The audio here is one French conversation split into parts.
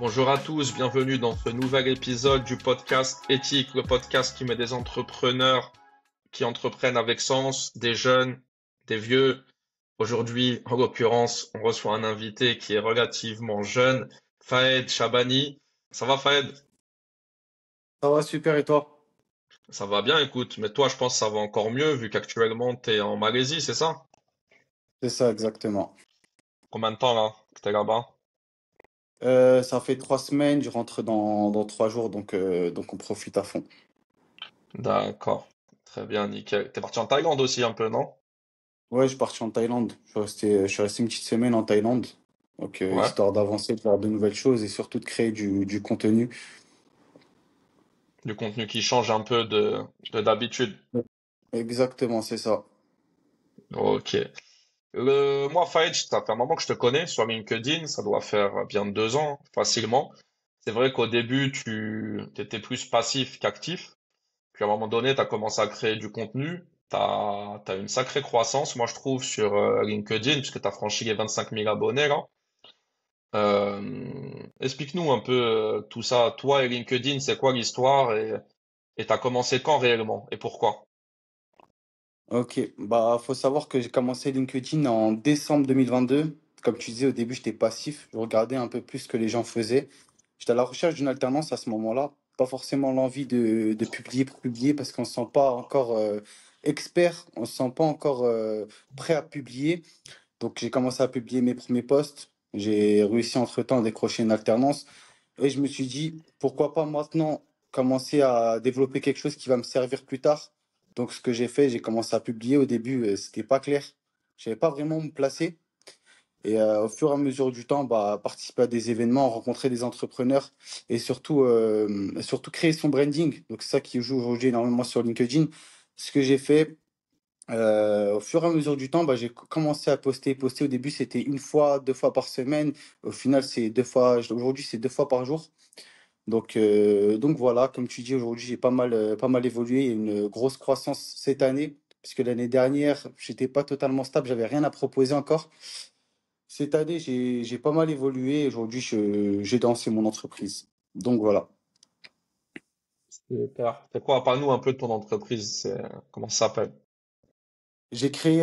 Bonjour à tous, bienvenue dans ce nouvel épisode du podcast Éthique, le podcast qui met des entrepreneurs qui entreprennent avec sens, des jeunes, des vieux. Aujourd'hui, en l'occurrence, on reçoit un invité qui est relativement jeune, Fahed Chabani. Ça va Fahed? Ça va super et toi? Ça va bien, écoute, mais toi je pense que ça va encore mieux vu qu'actuellement tu es en Malaisie, c'est ça? C'est ça exactement. Combien de temps là que t'es là-bas? Ça fait 3 semaines, je rentre dans 3 jours, donc on profite à fond. D'accord, très bien, nickel. T'es parti en Thaïlande aussi un peu, non? Ouais, je suis parti en Thaïlande. Je suis resté une petite semaine en Thaïlande, donc Ouais. histoire d'avancer, de faire de nouvelles choses et surtout de créer du contenu. Du contenu qui change un peu de d'habitude. Ouais. Exactement, c'est ça. Ok. Moi, Faïd, ça fait un moment que je te connais sur LinkedIn, ça doit faire bien 2 ans, facilement. C'est vrai qu'au début, tu étais plus passif qu'actif. Puis à un moment donné, tu as commencé à créer du contenu. T'as une sacrée croissance, moi, je trouve, sur LinkedIn, puisque tu as franchi les 25 000 abonnés, là. Explique-nous un peu tout ça. Toi et LinkedIn, c'est quoi l'histoire et t'as commencé quand réellement et pourquoi? Ok, bah faut savoir que j'ai commencé LinkedIn en décembre 2022. Comme tu disais au début, j'étais passif, je regardais un peu plus ce que les gens faisaient. J'étais à la recherche d'une alternance à ce moment-là, pas forcément l'envie de publier pour publier parce qu'on se sent pas encore expert, on se sent pas encore prêt à publier. Donc j'ai commencé à publier mes premiers posts. J'ai réussi entre-temps à décrocher une alternance et je me suis dit pourquoi pas maintenant commencer à développer quelque chose qui va me servir plus tard. Donc ce que j'ai fait, j'ai commencé à publier. Au début, c'était pas clair. Je savais pas vraiment où me placer. Et au fur et à mesure du temps, bah, participer à des événements, rencontrer des entrepreneurs et surtout créer son branding. Donc c'est ça qui joue aujourd'hui énormément sur LinkedIn. Ce que j'ai fait, au fur et à mesure du temps, bah, j'ai commencé à poster. Poster au début, c'était une fois, 2 fois par semaine. Au final, c'est 2 fois. Aujourd'hui, c'est 2 fois par jour. Donc voilà, comme tu dis, aujourd'hui, j'ai pas mal évolué. Il y a une grosse croissance cette année, puisque l'année dernière, j'étais pas totalement stable, j'avais rien à proposer encore. Cette année, j'ai pas mal évolué. Aujourd'hui, j'ai lancé mon entreprise. Donc voilà. Super. C'est quoi? Parle-nous un peu de ton entreprise. Comment ça s'appelle? J'ai créé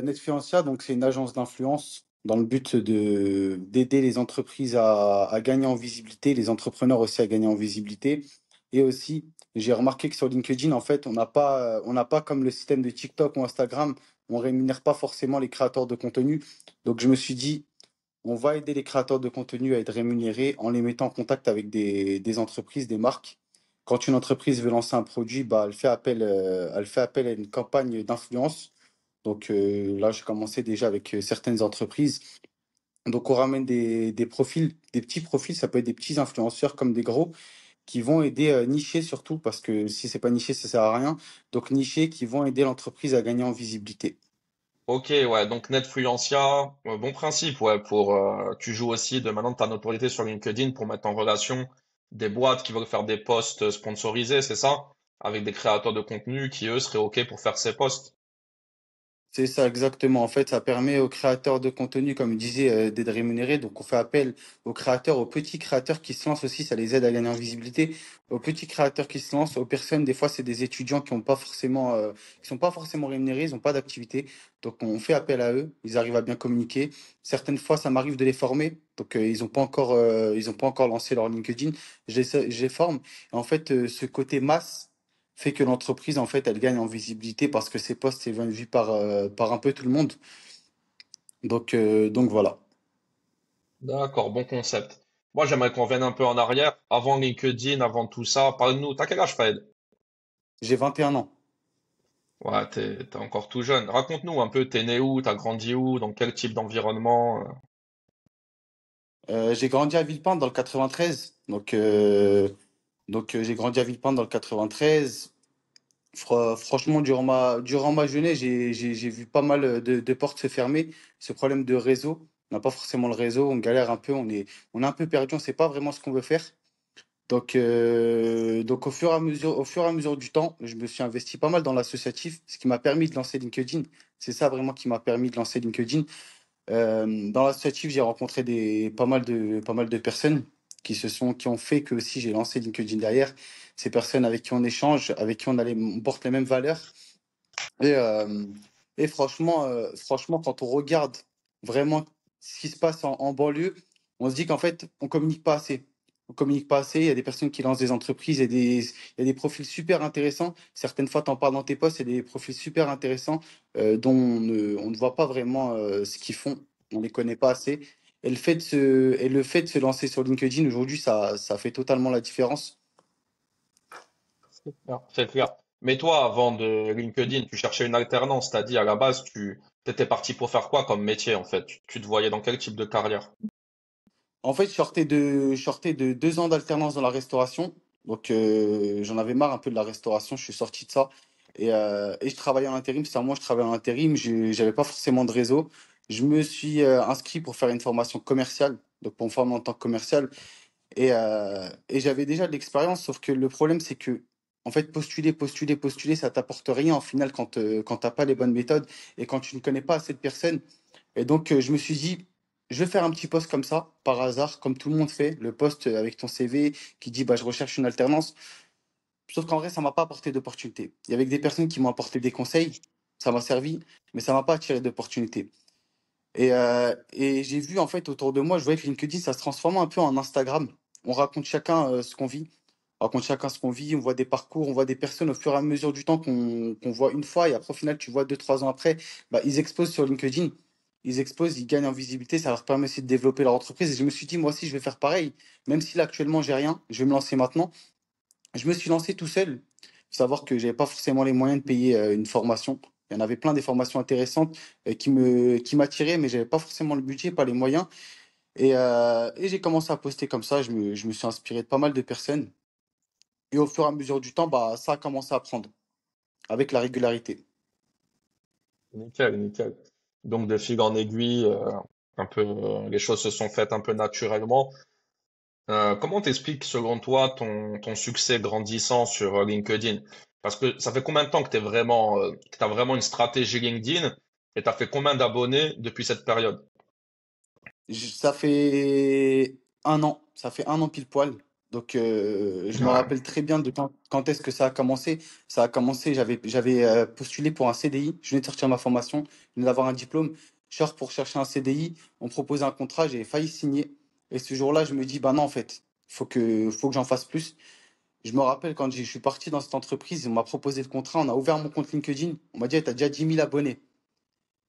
Netfluencia, donc c'est une agence d'influence dans le but d'aider les entreprises à gagner en visibilité, les entrepreneurs aussi à gagner en visibilité. Et aussi, j'ai remarqué que sur LinkedIn, en fait, on n'a pas comme le système de TikTok ou Instagram, on rémunère pas forcément les créateurs de contenu. Donc je me suis dit, on va aider les créateurs de contenu à être rémunérés en les mettant en contact avec des entreprises, des marques. Quand une entreprise veut lancer un produit, bah, elle fait appel à une campagne d'influence. Donc là, j'ai commencé déjà avec certaines entreprises. Donc on ramène des profils, des petits profils, ça peut être des petits influenceurs comme des gros, qui vont aider nicher surtout, parce que si c'est pas niché, ça sert à rien. Donc nicher, qui vont aider l'entreprise à gagner en visibilité. Ok, ouais, donc Netfluencia, bon principe, ouais, tu joues aussi de maintenant de ta notoriété sur LinkedIn pour mettre en relation des boîtes qui veulent faire des posts sponsorisés, c'est ça? Avec des créateurs de contenu qui, eux, seraient ok pour faire ces posts. C'est ça exactement. En fait, ça permet aux créateurs de contenu, comme je disais, d'être rémunérés. Donc, on fait appel aux créateurs, aux petits créateurs qui se lancent aussi. Ça les aide à gagner en visibilité. Aux petits créateurs qui se lancent, aux personnes, des fois, c'est des étudiants qui sont pas forcément rémunérés, ils n'ont pas d'activité. Donc, on fait appel à eux. Ils arrivent à bien communiquer. Certaines fois, ça m'arrive de les former. Donc, ils ont pas encore lancé leur LinkedIn. Je les forme. Et en fait, ce côté masse fait que l'entreprise, en fait, elle gagne en visibilité parce que ses posts sont vus par un peu tout le monde. Donc voilà. D'accord, bon concept. Moi, j'aimerais qu'on revienne un peu en arrière, avant LinkedIn, avant tout ça. Parle-nous, t'as quel âge, Fred? J'ai 21 ans. Ouais, t'es encore tout jeune. Raconte-nous un peu, t'es né où, t'as grandi où, dans quel type d'environnement? J'ai grandi à Villepinte dans le 93. Donc j'ai grandi à Villepinte dans le 93. Franchement, durant ma jeunesse, j'ai vu pas mal de portes se fermer. Ce problème de réseau, on n'a pas forcément le réseau, on galère un peu, on est un peu perdu, on ne sait pas vraiment ce qu'on veut faire. Donc au fur et à mesure du temps, je me suis investi pas mal dans l'associatif, ce qui m'a permis de lancer LinkedIn. C'est ça vraiment qui m'a permis de lancer LinkedIn. Dans l'associatif, j'ai rencontré pas mal de personnes qui ont fait que aussi j'ai lancé LinkedIn derrière. Ces personnes avec qui on échange, avec qui on porte les mêmes valeurs. Et, euh, et franchement, quand on regarde vraiment ce qui se passe en banlieue, on se dit qu'en fait, on communique pas assez. On communique pas assez. Il y a des personnes qui lancent des entreprises et il y a des profils super intéressants. Certaines fois, tu en parles dans tes posts, c'est des profils super intéressants dont on ne voit pas vraiment ce qu'ils font. On les connaît pas assez. Et le fait de se lancer sur LinkedIn aujourd'hui, ça fait totalement la différence. C'est clair. Mais toi, avant de LinkedIn, tu cherchais une alternance, t'as dit à la base, tu étais parti pour faire quoi comme métier en fait? Tu te voyais dans quel type de carrière? En fait, je sortais de 2 ans d'alternance dans la restauration. Donc, j'en avais marre un peu de la restauration. Je suis sorti de ça. Et je travaillais en intérim. C'est à moi, je travaillais en intérim. J'avais pas forcément de réseau. Je me suis inscrit pour faire une formation commerciale. Donc, pour me former en tant que commercial. Et j'avais déjà de l'expérience. Sauf que le problème, c'est que, en fait, postuler, ça t'apporte rien. En final, quand t'as pas les bonnes méthodes et quand tu ne connais pas assez de personnes. Et donc, je me suis dit, je vais faire un petit post comme ça, par hasard, comme tout le monde fait, le post avec ton CV qui dit, bah, je recherche une alternance. Sauf qu'en vrai, ça m'a pas apporté d'opportunité. Il y avait que des personnes qui m'ont apporté des conseils, ça m'a servi, mais ça m'a pas attiré d'opportunité. Et j'ai vu, en fait, autour de moi, je voyais que LinkedIn, ça se transforme un peu en Instagram. On raconte chacun ce qu'on vit. On raconte chacun ce qu'on vit, on voit des parcours, on voit des personnes au fur et à mesure du temps qu'on voit une fois, et après, au final, tu vois 2, 3 ans après, bah, ils exposent sur LinkedIn. Ils exposent, ils gagnent en visibilité, ça leur permet aussi de développer leur entreprise. Et je me suis dit, moi aussi, je vais faire pareil. Même si là, actuellement, j'ai rien, je vais me lancer maintenant. Je me suis lancé tout seul. Faut savoir que j'avais pas forcément les moyens de payer une formation. Il y en avait plein des formations intéressantes qui m'attiraient, mais j'avais pas forcément le budget, pas les moyens. Et j'ai commencé à poster comme ça. Je me suis inspiré de pas mal de personnes. Et au fur et à mesure du temps, bah, ça a commencé à prendre avec la régularité. Nickel, nickel. Donc de fil en aiguille, un peu, les choses se sont faites un peu naturellement. Comment t'expliques selon toi ton succès grandissant sur LinkedIn? Parce que ça fait combien de temps que que t'as vraiment une stratégie LinkedIn et t'as fait combien d'abonnés depuis cette période? Ça fait un an, ça fait un an pile poil. Donc, je me Ouais. rappelle très bien de quand est-ce que ça a commencé. Ça a commencé, j'avais postulé pour un CDI. Je venais de sortir ma formation, je venais d'avoir un diplôme. Je sors pour chercher un CDI. On me proposait un contrat, j'ai failli signer. Et ce jour-là, je me dis, bah non, en fait, faut que j'en fasse plus. Je me rappelle quand je suis parti dans cette entreprise, on m'a proposé le contrat, on a ouvert mon compte LinkedIn. On m'a dit, tu as déjà 10 000 abonnés.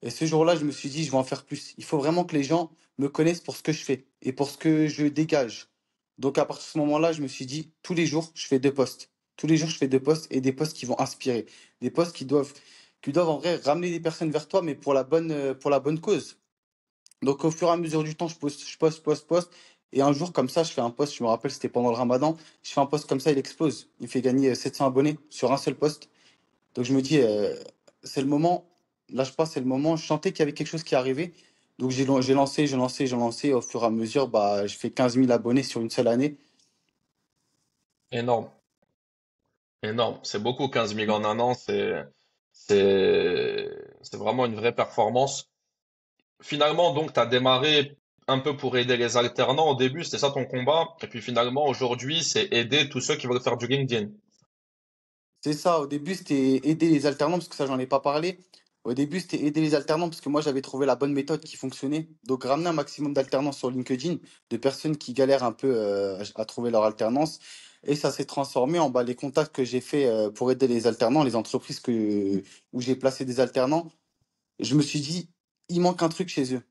Et ce jour-là, je me suis dit, je vais en faire plus. Il faut vraiment que les gens me connaissent pour ce que je fais et pour ce que je dégage. Donc à partir de ce moment-là, je me suis dit, tous les jours, je fais 2 posts. Tous les jours, je fais 2 posts et des posts qui vont inspirer. Des posts qui doivent en vrai ramener des personnes vers toi, mais pour la bonne cause. Donc au fur et à mesure du temps, je poste. Et un jour, comme ça, je fais un post, je me rappelle, c'était pendant le Ramadan. Je fais un post comme ça, il explose. Il fait gagner 700 abonnés sur un seul post. Donc je me dis, c'est le moment, lâche pas, c'est le moment. Je sentais qu'il y avait quelque chose qui arrivait. Donc j'ai lancé. Au fur et à mesure, bah, je fais 15 000 abonnés sur une seule année. Énorme, énorme. C'est beaucoup, 15 000 en un an, c'est vraiment une vraie performance. Finalement, donc, tu as démarré un peu pour aider les alternants au début, c'était ça ton combat. Et puis finalement, aujourd'hui, c'est aider tous ceux qui veulent faire du LinkedIn. C'est ça, au début, c'était aider les alternants, parce que ça, j'en ai pas parlé. Au début, c'était aider les alternants, parce que moi, j'avais trouvé la bonne méthode qui fonctionnait. Donc, ramener un maximum d'alternants sur LinkedIn, de personnes qui galèrent un peu à trouver leur alternance. Et ça s'est transformé en bah, les contacts que j'ai fait pour aider les alternants, les entreprises où j'ai placé des alternants. Je me suis dit, il manque un truc chez eux.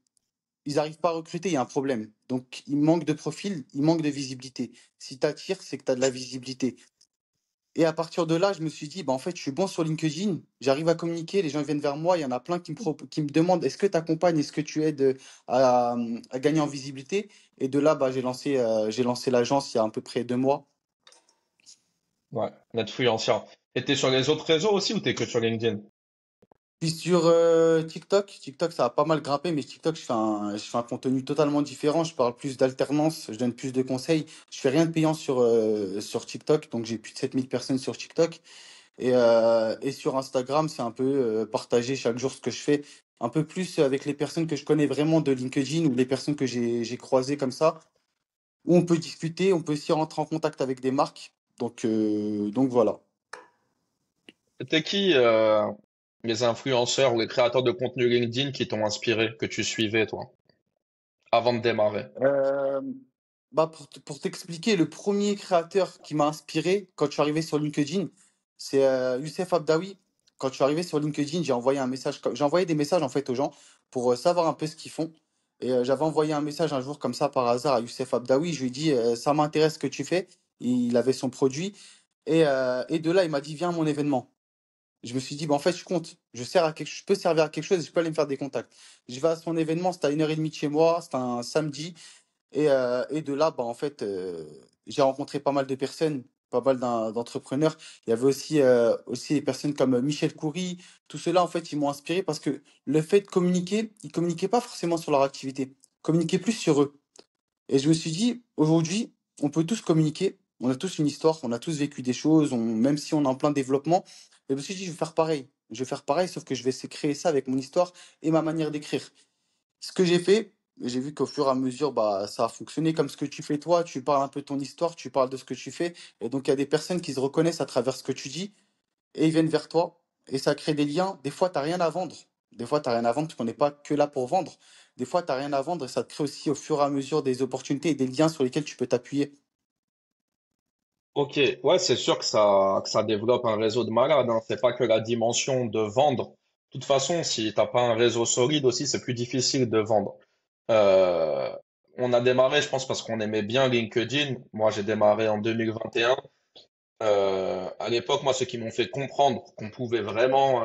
Ils n'arrivent pas à recruter, il y a un problème. Donc, il manque de profil, il manque de visibilité. Si tu attires, c'est que tu as de la visibilité. Et à partir de là, je me suis dit, bah, en fait, je suis bon sur LinkedIn, j'arrive à communiquer, les gens viennent vers moi, il y en a plein qui me demandent, est-ce que tu accompagnes, est-ce que tu aides à gagner en visibilité? Et de là, bah, j'ai lancé l'agence il y a à peu près 2 mois. Ouais, Netfluenceur. Et t'es sur les autres réseaux aussi ou t'es que sur LinkedIn? Puis sur TikTok, ça a pas mal grimpé, mais TikTok, je fais un contenu totalement différent. Je parle plus d'alternance, je donne plus de conseils. Je fais rien de payant sur TikTok, donc j'ai plus de 7 000 personnes sur TikTok. Et sur Instagram, c'est un peu partager chaque jour ce que je fais, un peu plus avec les personnes que je connais vraiment de LinkedIn ou les personnes que j'ai croisées comme ça. où on peut discuter, on peut aussi rentrer en contact avec des marques. Donc voilà. C'était qui les influenceurs ou les créateurs de contenu LinkedIn qui t'ont inspiré, que tu suivais, toi, avant de démarrer? Euh, Bah pour t'expliquer, le premier créateur qui m'a inspiré quand je suis arrivé sur LinkedIn, c'est Youssef Abdawi. Quand je suis arrivé sur LinkedIn, j'ai envoyé des messages en fait aux gens pour savoir un peu ce qu'ils font. Et j'avais envoyé un message un jour comme ça par hasard à Youssef Abdawi. Je lui ai dit, ça m'intéresse ce que tu fais. Il avait son produit. Et de là, il m'a dit, viens à mon événement. Je me suis dit, bah, en fait, je compte. Je peux servir à quelque chose et je peux aller me faire des contacts. Je vais à son événement, c'était à 1h30 de chez moi, c'était un samedi. Et de là, bah, en fait, j'ai rencontré pas mal de personnes, pas mal d'entrepreneurs. Il y avait aussi des personnes comme Michel Coury. Tout cela, en fait, ils m'ont inspiré parce que le fait de communiquer, ils communiquaient pas forcément sur leur activité, ils communiquaient plus sur eux. Et je me suis dit, aujourd'hui, on peut tous communiquer, on a tous une histoire, on a tous vécu des choses, même si on est en plein développement. Et je me suis dit, je vais faire pareil. Je vais faire pareil, sauf que je vais créer ça avec mon histoire et ma manière d'écrire. Ce que j'ai fait, j'ai vu qu'au fur et à mesure, bah, ça a fonctionné comme ce que tu fais toi. Tu parles un peu de ton histoire, tu parles de ce que tu fais. Et donc, il y a des personnes qui se reconnaissent à travers ce que tu dis et ils viennent vers toi. Et ça crée des liens. Des fois, tu n'as rien à vendre. Des fois, tu n'as rien à vendre parce qu'on n'est pas que là pour vendre. Des fois, tu n'as rien à vendre et ça te crée aussi au fur et à mesure des opportunités et des liens sur lesquels tu peux t'appuyer. Ok, ouais, c'est sûr que ça développe un réseau de malades, hein. C'est pas que la dimension de vendre. De toute façon, si t'as pas un réseau solide aussi, c'est plus difficile de vendre. Euh, on a démarré, je pense, parce qu'on aimait bien LinkedIn. Moi, j'ai démarré en 2021. À l'époque, moi, ceux qui m'ont fait comprendre qu'on pouvait vraiment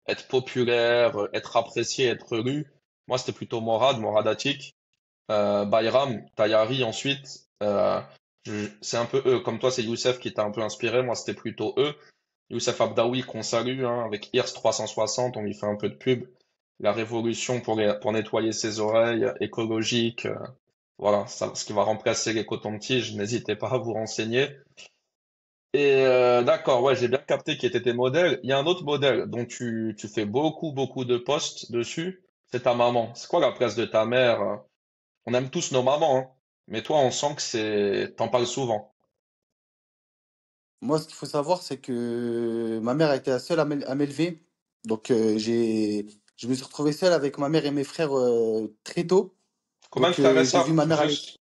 être populaire, être apprécié, être lu, moi, c'était plutôt Morad Atik, Bayram, Tayari ensuite. C'est un peu eux. Comme toi, c'est Youssef qui t'a un peu inspiré. Moi, c'était plutôt eux. Youssef Abdaoui, qu'on salue, hein, avec IRS 360, on lui fait un peu de pub. La révolution pour nettoyer ses oreilles, écologique. Voilà, ça, ce qui va remplacer les cotons-tiges. N'hésitez pas à vous renseigner. Et d'accord, ouais, j'ai bien capté qui étaient tes modèles. Il y a un autre modèle dont tu fais beaucoup de posts dessus. C'est ta maman. C'est quoi la place de ta mère? On aime tous nos mamans, hein. Mais toi, on sent que t'en parles souvent. Moi, ce qu'il faut savoir, c'est que ma mère a été la seule à m'élever. Donc, je me suis retrouvé seul avec ma mère et mes frères très tôt. Combien de Donc, frères et j'ai vu sœurs? ma mère aller. Juste.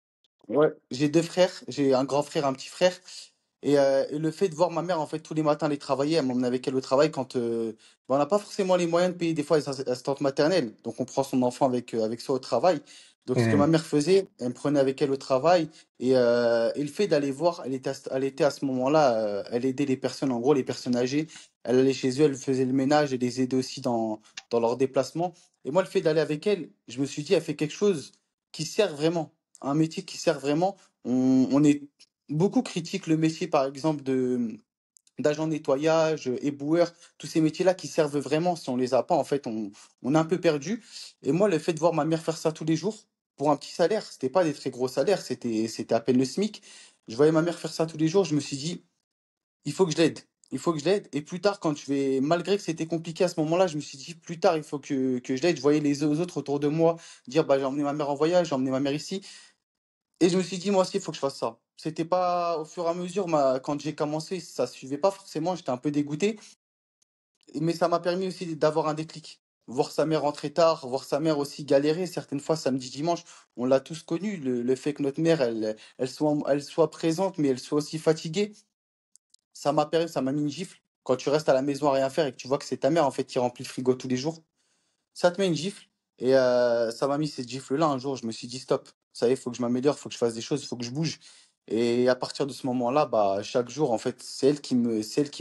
Ouais, j'ai deux frères, j'ai un grand frère, un petit frère. Et le fait de voir ma mère, en fait, tous les matins aller travailler, elle m'emmenait avec elle au travail quand on n'a pas forcément les moyens de payer des fois les assistantes maternelles. Donc, on prend son enfant avec soi au travail. Donc, ce que ma Hmm. mère faisait, elle me prenait avec elle au travail. Et le fait d'aller voir, elle était à ce moment-là, elle aidait les personnes, en gros, les personnes âgées. Elle allait chez eux, elle faisait le ménage et les aidait aussi dans leurs déplacements. Et moi, le fait d'aller avec elle, je me suis dit, elle fait quelque chose qui sert vraiment, un métier qui sert vraiment. On est beaucoup critiquent le métier, par exemple, d'agent nettoyage, éboueur, tous ces métiers-là qui servent vraiment. Si on les a pas, en fait, on est un peu perdu. Et moi, le fait de voir ma mère faire ça tous les jours, pour un petit salaire, c'était pas des très gros salaires, c'était à peine le SMIC. Je voyais ma mère faire ça tous les jours, je me suis dit, il faut que je l'aide. Il faut que je l'aide. Et plus tard, malgré que c'était compliqué à ce moment-là, je me suis dit, plus tard, il faut que je l'aide. Je voyais les autres autour de moi dire, bah, j'ai emmené ma mère en voyage, j'ai emmené ma mère ici. Et je me suis dit, moi aussi, il faut que je fasse ça. C'était pas au fur et à mesure, quand j'ai commencé, ça suivait pas forcément, j'étais un peu dégoûté, mais ça m'a permis aussi d'avoir un déclic. Voir sa mère rentrer tard, voir sa mère aussi galérer, certaines fois samedi, dimanche, on l'a tous connu, le fait que notre mère, elle soit présente, mais elle soit aussi fatiguée, ça m'a mis une gifle. Quand tu restes à la maison à rien faire et que tu vois que c'est ta mère, en fait, qui remplit le frigo tous les jours, ça te met une gifle. Et ça m'a mis cette gifle-là un jour. Je me suis dit, stop, ça y est, il faut que je m'améliore, il faut que je fasse des choses, il faut que je bouge. Et à partir de ce moment-là, bah, chaque jour, en fait, c'est elle qui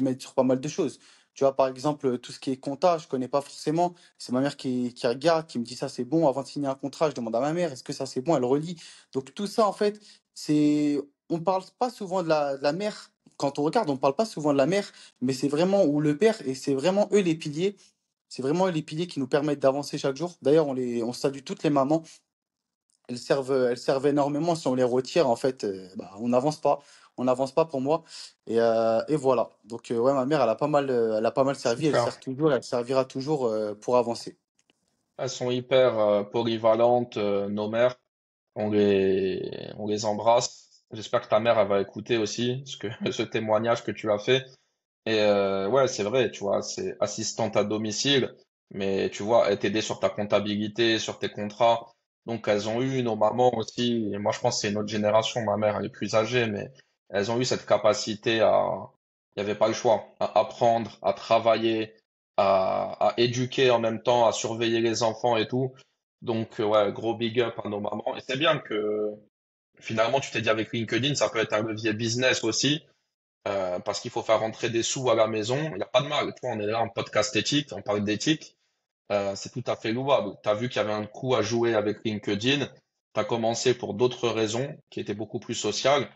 m'aide sur pas mal de choses. Tu vois, par exemple, tout ce qui est compta, je connais pas forcément. C'est ma mère qui regarde, qui me dit ça c'est bon. Avant de signer un contrat, je demande à ma mère, est-ce que ça c'est bon? Elle relit. Donc tout ça, en fait, on parle pas souvent de la mère. Quand on regarde, on parle pas souvent de la mère, mais c'est vraiment, ou le père, et c'est vraiment eux les piliers. C'est vraiment les piliers qui nous permettent d'avancer chaque jour. D'ailleurs, on salue toutes les mamans. Elles servent énormément. Si on les retire, en fait, bah, on n'avance pas. On n'avance pas pour moi. Et voilà. Donc, ouais, ma mère, elle a pas mal servi. Elle Super. sert toujours. Elle servira toujours pour avancer. Elles sont hyper polyvalentes, nos mères. On les embrasse. J'espère que ta mère, elle va écouter aussi ce témoignage que tu as fait. Et ouais, c'est vrai, tu vois, c'est assistante à domicile, mais tu vois, elle t'aidait sur ta comptabilité, sur tes contrats. Donc elles ont eu, nos mamans aussi, et moi je pense que c'est une autre génération, ma mère elle est plus âgée, mais elles ont eu cette capacité il n'y avait pas le choix, à apprendre, à travailler, à éduquer en même temps, à surveiller les enfants et tout. Donc ouais, gros big up à nos mamans. Et c'est bien que finalement tu t'es dit avec LinkedIn, ça peut être un levier business aussi parce qu'il faut faire rentrer des sous à la maison. Il n'y a pas de mal. Toi, on est là en podcast éthique, on parle d'éthique. C'est tout à fait louable. Tu as vu qu'il y avait un coup à jouer avec LinkedIn. Tu as commencé pour d'autres raisons qui étaient beaucoup plus sociales.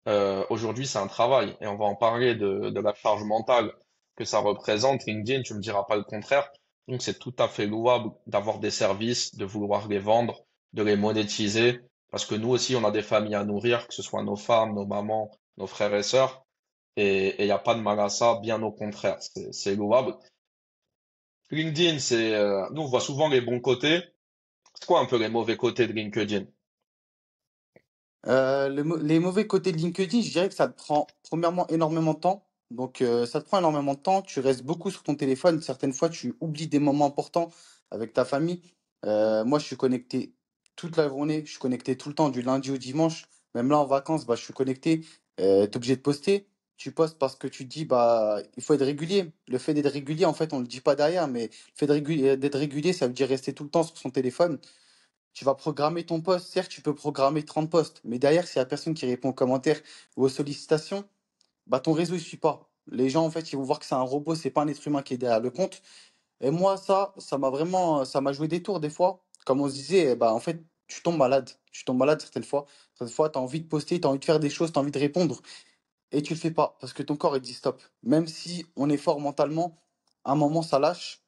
Aujourd'hui, c'est un travail et on va en parler de la charge mentale que ça représente. LinkedIn, tu me diras pas le contraire. Donc, c'est tout à fait louable d'avoir des services, de vouloir les vendre, de les monétiser. Parce que nous aussi, on a des familles à nourrir, que ce soit nos femmes, nos mamans, nos frères et sœurs. Et il n'y a pas de mal à ça, bien au contraire, c'est louable. LinkedIn, nous on voit souvent les bons côtés. C'est quoi un peu les mauvais côtés de LinkedIn? Les mauvais côtés de LinkedIn, je dirais que ça te prend premièrement énormément de temps. Donc, ça te prend énormément de temps. Tu restes beaucoup sur ton téléphone. Certaines fois, tu oublies des moments importants avec ta famille. Moi, je suis connecté toute la journée. Je suis connecté tout le temps, du lundi au dimanche. Même là, en vacances, bah, je suis connecté. T'es obligé de poster. Tu postes parce que tu te dis, bah, il faut être régulier. Le fait d'être régulier, en fait, on le dit pas derrière, mais le fait d'être régulier, ça veut dire rester tout le temps sur son téléphone. Tu vas programmer ton post. Certes, tu peux programmer 30 posts, mais derrière, s'il y a personne qui répond aux commentaires ou aux sollicitations, bah, ton réseau ne suit pas. Les gens, en fait, ils vont voir que c'est un robot, c'est pas un être humain qui est derrière le compte. Et moi, ça m'a vraiment, ça m'a joué des tours des fois. Comme on se disait, bah, en fait, tu tombes malade. Tu tombes malade certaines fois. Certaines fois, tu as envie de poster, tu as envie de faire des choses, tu as envie de répondre. Et tu le fais pas parce que ton corps, il dit stop. Même si on est fort mentalement, à un moment, ça lâche.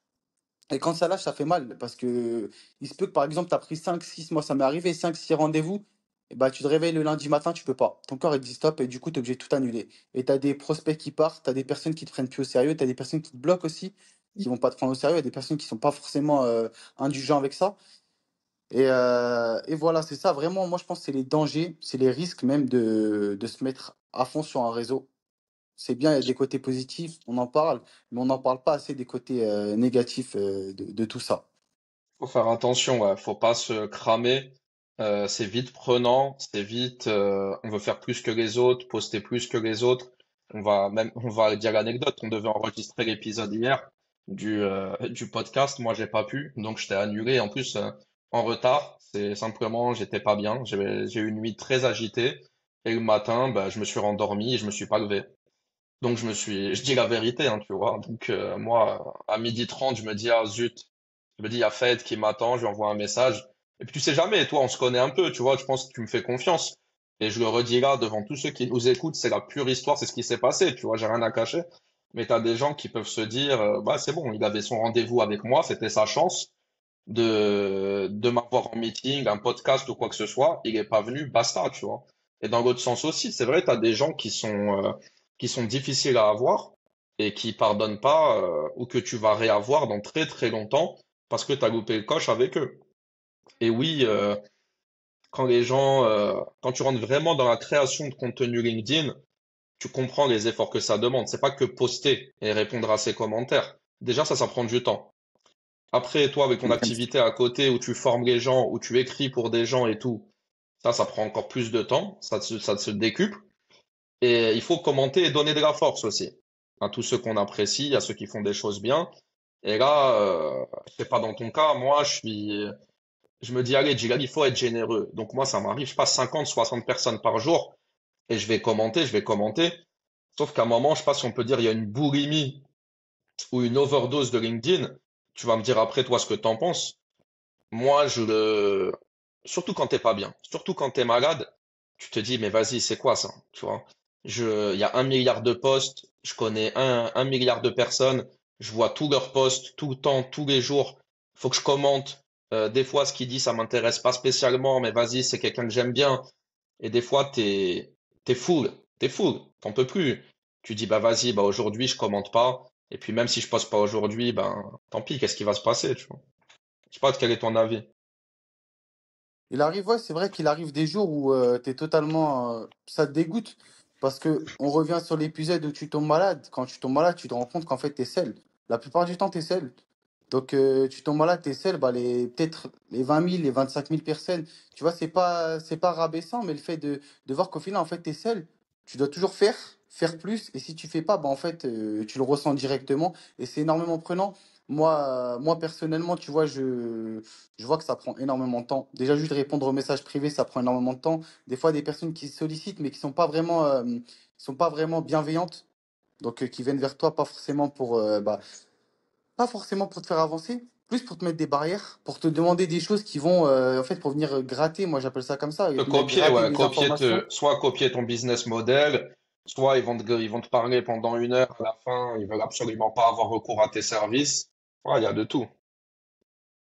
Et quand ça lâche, ça fait mal parce que il se peut que par exemple, tu as pris 5 6 moi ça m'est arrivé, 5 6 rendez-vous, et bah tu te réveilles le lundi matin, tu peux pas. Ton corps il te dit stop et du coup, tu es obligé de tout annuler. Et tu as des prospects qui partent, tu as des personnes qui te prennent plus au sérieux, tu as des personnes qui te bloquent aussi, qui vont pas te prendre au sérieux, il y a des personnes qui sont pas forcément indulgents avec ça. Et voilà, c'est ça vraiment, moi je pense que c'est les dangers, c'est les risques même de se mettre à fond sur un réseau. C'est bien, il y a des côtés positifs, on en parle, mais on n'en parle pas assez des côtés négatifs de tout ça. Faut faire attention, ouais. Faut pas se cramer. C'est vite prenant, c'est vite. On veut faire plus que les autres, poster plus que les autres. On va dire l'anecdote. On devait enregistrer l'épisode hier du podcast. Moi, j'ai pas pu, donc je t'ai annulé. En plus, en retard. C'est simplement, j'étais pas bien. J'ai eu une nuit très agitée et le matin, bah, je me suis rendormi et je me suis pas levé. Donc je dis la vérité, hein, tu vois. Donc moi, à 12h30, je me dis ah zut. Je me dis, il y a Fed qui m'attend, je lui envoie un message. Et puis tu sais jamais, toi, on se connaît un peu, tu vois, je pense que tu me fais confiance. Et je le redis là, devant tous ceux qui nous écoutent, c'est la pure histoire, c'est ce qui s'est passé, tu vois, j'ai rien à cacher. Mais t'as des gens qui peuvent se dire, bah c'est bon, il avait son rendez-vous avec moi, c'était sa chance de m'avoir en meeting, un podcast ou quoi que ce soit, il est pas venu, basta, tu vois. Et dans l'autre sens aussi, c'est vrai, t'as des gens qui sont difficiles à avoir et qui pardonnent pas, ou que tu vas réavoir dans très très longtemps parce que t'as loupé le coche avec eux. Et oui, quand tu rentres vraiment dans la création de contenu LinkedIn, tu comprends les efforts que ça demande. C'est pas que poster et répondre à ces commentaires. Déjà, ça prend du temps. Après, toi, avec ton activité à côté où tu formes les gens, où tu écris pour des gens et tout, ça prend encore plus de temps. Ça se décuple. Et il faut commenter et donner de la force aussi. À tous ceux qu'on apprécie, à ceux qui font des choses bien. Et là, je sais pas dans ton cas, je me dis, allez, Djilal, il faut être généreux. Donc moi, ça m'arrive, je passe 50, 60 personnes par jour et je vais commenter. Sauf qu'à un moment, je sais pas si on peut dire, il y a une boulimie ou une overdose de LinkedIn. Tu vas me dire après, toi, ce que t'en penses. Moi, surtout quand t'es pas bien, surtout quand t'es malade, tu te dis, mais vas-y, c'est quoi ça? Tu vois? Il y a 1 milliard de posts, je connais un milliard de personnes, je vois tous leurs posts, tout le temps, tous les jours. Faut que je commente. Des fois, ce qu'il dit, ça m'intéresse pas spécialement, mais vas-y, c'est quelqu'un que j'aime bien. Et des fois, t'es full, t'en peux plus. Tu dis, bah vas-y, bah aujourd'hui, je commente pas. Et puis même si je poste pas aujourd'hui, ben tant pis, qu'est-ce qui va se passer, tu vois? Je sais pas, quel est ton avis? Il arrive, ouais, c'est vrai qu'il arrive des jours où t'es totalement, ça te dégoûte parce que on revient sur l'épisode où tu tombes malade. Quand tu tombes malade, tu te rends compte qu'en fait t'es seul. La plupart du temps, t'es seul. Donc tu tombes malade, t'es seul. Bah peut-être les 20 000, les 25 000 personnes. Tu vois, c'est pas rabaissant, mais le fait de voir qu'au final en fait t'es seul. Tu dois toujours faire plus. Et si tu fais pas, bah en fait tu le ressens directement et c'est énormément prenant. Moi personnellement, tu vois, je vois que ça prend énormément de temps. Déjà, juste répondre aux messages privés, ça prend énormément de temps. Des fois, des personnes qui sollicitent, mais qui sont pas vraiment bienveillantes. Donc, qui viennent vers toi, pas forcément pour te faire avancer, plus pour te mettre des barrières, pour te demander des choses qui vont, en fait, pour venir gratter. Moi, j'appelle ça comme ça, Copier, gratter ouais, des informations. soit copier ton business model, soit ils vont te parler pendant 1 heure, à la fin, ils veulent absolument pas avoir recours à tes services. Ouais, il y a de tout.